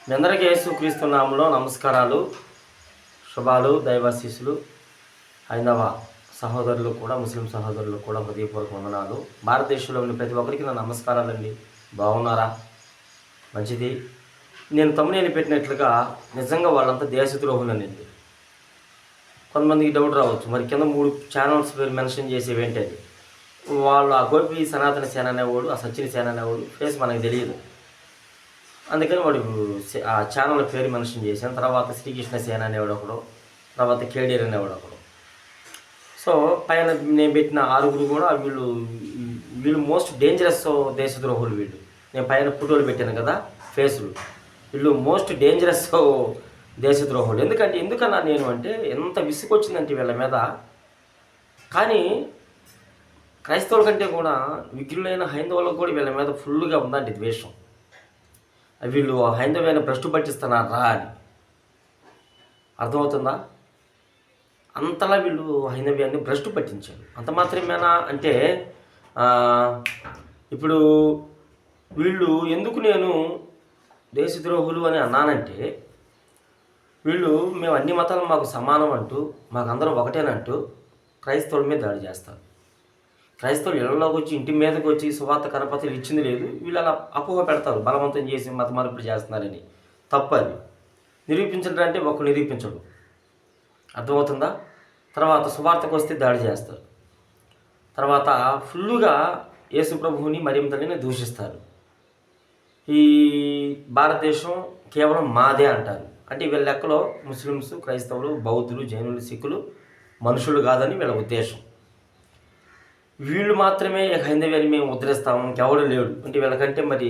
మీ అందరికీ యేసుక్రీస్తు నామములో నమస్కారాలు, శుభాలు, దైవాశీస్సులు. హైందవ సహోదరులు కూడా, ముస్లిం సహోదరులు కూడా హృదయపూర్వక వందనాలు. భారతదేశంలో ఉన్న ప్రతి ఒక్కరికి నా నమస్కారాలండి. బాగున్నారా? మంచిది. నేను తమ్మునేలు పెట్టినట్లుగా నిజంగా వాళ్ళంతా దేశద్రోహులండి. కొంతమందికి డౌట్ రావచ్చు, మరి కింద 3 ఛానల్స్ పేరు మెన్షన్ చేసేవేంటది. వాళ్ళు ఆ గోపి సనాతన సేన అనేవాడు, ఆ సచిన్ సేన అనేవాడు ఫేస్ మనకు తెలియదు. అందుకని వాడు ఆ ఛానల్ పేరు మెన్షన్ చేశాను. తర్వాత శ్రీకృష్ణ సేన అనేవాడు ఒకడు, తర్వాత కేడీఆర్ అనేవాడు ఒకడు. సో పైన నేను పెట్టిన 6 కూడా వీళ్ళు మోస్ట్ డేంజరస్ దేశద్రోహులు. నేను పైన ఫోటోలు పెట్టాను కదా, ఫేసులు. వీళ్ళు మోస్ట్ డేంజరస్ దేశద్రోహులు. ఎందుకన్నా నేను అంటే ఎంత విసుగొచ్చిందంటే వీళ్ళ మీద. కానీ క్రైస్తవుల కంటే కూడా విగ్రులైన హైందవులకు కూడా వీళ్ళ మీద ఫుల్గా ఉందండి ద్వేషం. వీళ్ళు హైందవ్యాన్ని భ్రష్టు పట్టిస్తున్నారా అని అర్థమవుతుందా? అంతలా వీళ్ళు హైందవ్యాన్ని భ్రష్టు పట్టించారు. అంత మాత్రమేనా అంటే ఇప్పుడు వీళ్ళు ఎందుకు నేను దేశద్రోహులు అని అన్నానంటే, వీళ్ళు మేము అన్ని మతాలు మాకు సమానం అంటూ, మాకందరూ ఒకటేనంటూ క్రైస్తవుల మీద దాడి చేస్తారు. క్రైస్తవులు ఇళ్లలోకి వచ్చి, ఇంటి మీదకి వచ్చి సువార్త కరపత్రాలు ఇచ్చింది లేదు. వీళ్ళు అలా అపోహ పెడతారు, బలవంతం చేసి మత మార్పిడి చేస్తున్నారని. తప్పు అది. నిరూపించడం అంటే ఒక నిరూపించడు. అర్థమవుతుందా? తర్వాత సువార్తకు వస్తే దాడి చేస్తారు. తర్వాత ఫుల్లుగా యేసు ప్రభువుని మరియమ్మ తల్లిని దూషిస్తారు. ఈ భారతదేశం కేవలం మాదే అంటారు. అంటే వీళ్ళ లెక్కలో ముస్లిమ్స్, క్రైస్తవులు, బౌద్ధులు, జైనులు, సిక్కులు మనుషులు కాదని వీళ్ళ ఉద్దేశం. వీళ్ళు మాత్రమే హైందవ్యాన్ని మేము ఉద్ధరిస్తాము, ఇంకెవడు లేడు అంటే వీళ్ళకంటే మరి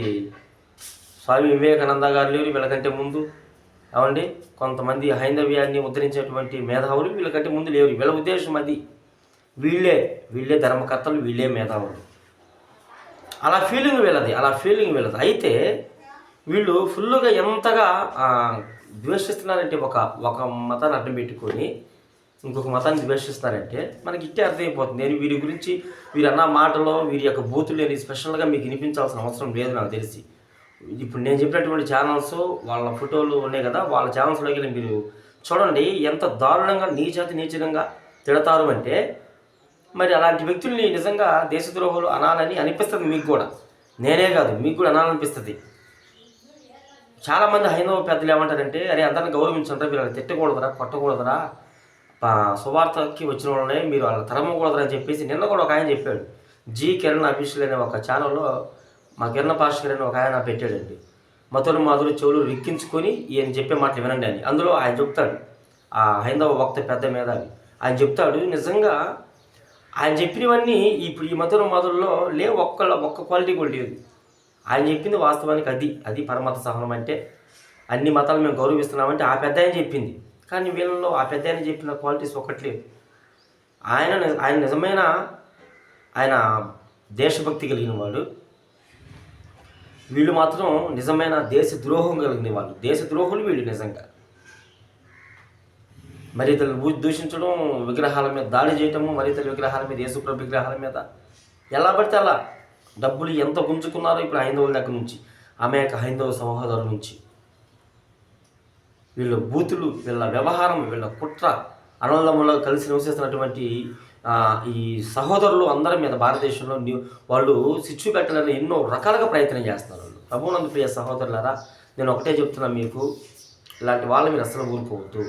స్వామి వివేకానంద గారు లేరు వీళ్ళకంటే ముందు. అవండి కొంతమంది హైందవ్యాన్ని ఉద్ధరించేటువంటి మేధావులు వీళ్ళకంటే ముందు లేరు. వీళ్ళ ఉద్దేశం అది. వీళ్ళే ధర్మకర్తలు, వీళ్ళే మేధావులు. అలా ఫీలింగ్ వీళ్ళది. అయితే వీళ్ళు ఫుల్గా ఎంతగా ద్వేషిస్తున్నారంటే, ఒక మతాన్ని అడ్డం పెట్టుకొని ఇంకొక మతాన్ని ద్వేషిస్తున్నారంటే మనకి ఇట్టే అర్థమైపోతుంది. నేను వీరి గురించి, వీరన్న మాటలో వీరి యొక్క బూతులు నేను స్పెషల్గా మీకు వినిపించాల్సిన అవసరం లేదు నాకు తెలిసి. ఇప్పుడు నేను చెప్పినటువంటి ఛానల్స్ వాళ్ళ ఫోటోలు ఉన్నాయి కదా, వాళ్ళ ఛానల్స్లోకి వెళ్ళి మీరు చూడండి ఎంత దారుణంగా నీచంగా తిడతారు అంటే. మరి అలాంటి వ్యక్తుల్ని నిజంగా దేశద్రోహులు అనాలని అనిపిస్తుంది మీకు కూడా. నేనే కాదు, మీకు కూడా అనాలనిపిస్తుంది. చాలామంది హైందవ పెద్దలు ఏమంటారంటే, అరే అందరిని గౌరవించండి, వీళ్ళని తిట్టకూడదురా, కొట్టకూడదురా, సువార్తకి వచ్చిన వాళ్ళనే మీరు వాళ్ళ తరమకూడదని చెప్పేసి నిన్న కూడా ఒక ఆయన చెప్పాడు. జీ కిరణ్ అఫీషియల్ అనే ఒక ఛానల్లో మా కిరణ్ పాస్టర్ అని ఒక ఆయన పెట్టాడండి. మతోలు మాధులు చెవులు రిక్కించుకొని ఈయన చెప్పే మాటలు వినండి అని. అందులో ఆయన చెప్తాడు, ఆ హైందవ వక్త పెద్ద మేధావి ఆయన చెప్తాడు, నిజంగా ఆయన చెప్పినవన్నీ ఇప్పుడు ఈ మతోలు మాధుల్లో ఒక్క క్వాలిటీ కూడా లేదు. ఆయన చెప్పింది వాస్తవానికి అది పరమత సహనం అంటే. అన్ని మతాలు మేము గౌరవిస్తున్నామంటే ఆ పెద్ద ఆయన చెప్పింది. కానీ వీళ్ళలో ఆ పెద్ద ఆయన చెప్పిన క్వాలిటీస్ ఒకట్లేదు. ఆయన నిజమైన ఆయన దేశభక్తి కలిగిన వాడు. వీళ్ళు మాత్రం నిజమైన దేశద్రోహం కలిగిన వాళ్ళు. దేశద్రోహులు వీళ్ళు నిజంగా. మరీతలు దూషించడం, విగ్రహాల మీద దాడి చేయటము, మరీతల విగ్రహాల మీద, యేసుప్రభు విగ్రహాల మీద ఎలా పడితే అలా డబ్బులు ఎంత గుంజుకున్నారో ఇప్పుడు హైందవుల దగ్గర నుంచి, ఆమెక హైందవ సహోదరుల నుంచి. వీళ్ళ బూతులు, వీళ్ళ వ్యవహారం, వీళ్ళ కుట్ర, అన్నదమ్ములో కలిసి నివసిస్తున్నటువంటి ఈ సహోదరులు అందరి మీద భారతదేశంలో వాళ్ళు సిచ్చు పెట్టాలని ఎన్నో రకాలుగా ప్రయత్నం చేస్తున్నారు. వాళ్ళు ప్రభువునందు ప్రియ సహోదరులారా, నేను ఒకటే చెప్తున్నాను మీకు, ఇలాంటి వాళ్ళు మీరు అసలు ఊరుకోవద్దు.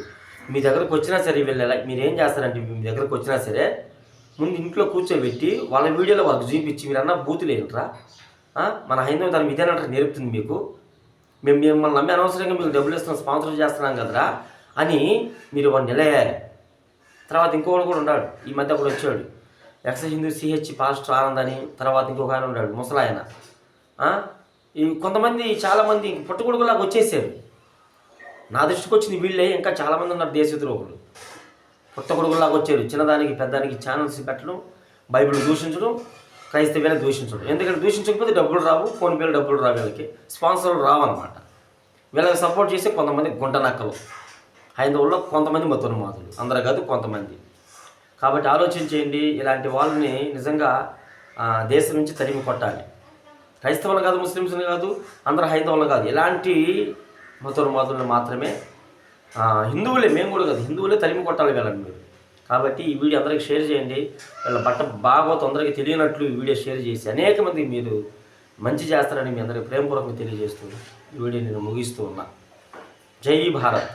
మీ దగ్గరకు వచ్చినా సరే వీళ్ళు మీరేం చేస్తారంటే, మీ దగ్గరకు వచ్చినా సరే ముందు ఇంట్లో కూర్చోబెట్టి వాళ్ళ వీడియోలో వాళ్ళకి చూపించి, మీరు అన్న బూతులు ఏంట్రా, మన హైందవ ధర్మం ఇదేనంటారు నేర్పుతుంది మీకు, మేము మిమ్మల్ని నమ్మి అనవసరంగా మీకు డబ్బులు ఇస్తున్నాం, స్పాన్సర్ చేస్తున్నాం కదరా అని మీరు వాడిని నిలయాలి. తర్వాత ఇంకొకడు కూడా ఉన్నాడు, ఈ మధ్య కూడా వచ్చాడు, X Hindu CH pastor Anand అని. తర్వాత ఇంకొక ఆయన ఉన్నాడు, ముసలాయన. ఈ కొంతమంది చాలామంది పుట్టగొడుగులాగా వచ్చేసారు. నా దృష్టికి వచ్చింది వీళ్ళే. ఇంకా చాలామంది ఉన్నారు దేశద్రోహులు, పుట్టగొడుగులాగా వచ్చారు. చిన్నదానికి పెద్దానికి ఛానల్స్ పెట్టడం, బైబిల్ దూషించడం, క్రైస్తవ్యాన్ని దూషించడం. ఎందుకంటే దూషించకపోతే డబ్బులు రావు, ఫోన్పేలు డబ్బులు రావు, వీళ్ళకి స్పాన్సర్లు రావన్నమాట. వీళ్ళకి సపోర్ట్ చేసే కొంతమంది గుంట నక్కలు, హైందవుల్లో కొంతమంది మతోన్మాదులు, అందరూ కాదు కొంతమంది. కాబట్టి ఆలోచించేయండి, ఇలాంటి వాళ్ళని నిజంగా దేశం నుంచి తరిమి కొట్టాలి. క్రైస్తవులు కాదు, ముస్లిమ్స్ని కాదు, అందరూ హైందవులు కాదు. ఇలాంటి మతోన్మాదులను మాత్రమే హిందువులే, మేము కూడా కదా, హిందువులే తరిమి కొట్టాలి వెళ్ళండి మీరు. కాబట్టి ఈ వీడియో అందరికీ షేర్ చేయండి. వీళ్ళ భాగవతం అందరికీ తెలియనట్లు ఈ వీడియో షేర్ చేసి అనేక మందికి మీరు మంచి చేస్తారని మీ అందరికీ ప్రేమపూర్వకంగా తెలియజేస్తూ ఈ వీడియో నేను ముగిస్తూ ఉన్నా. జై భారత్.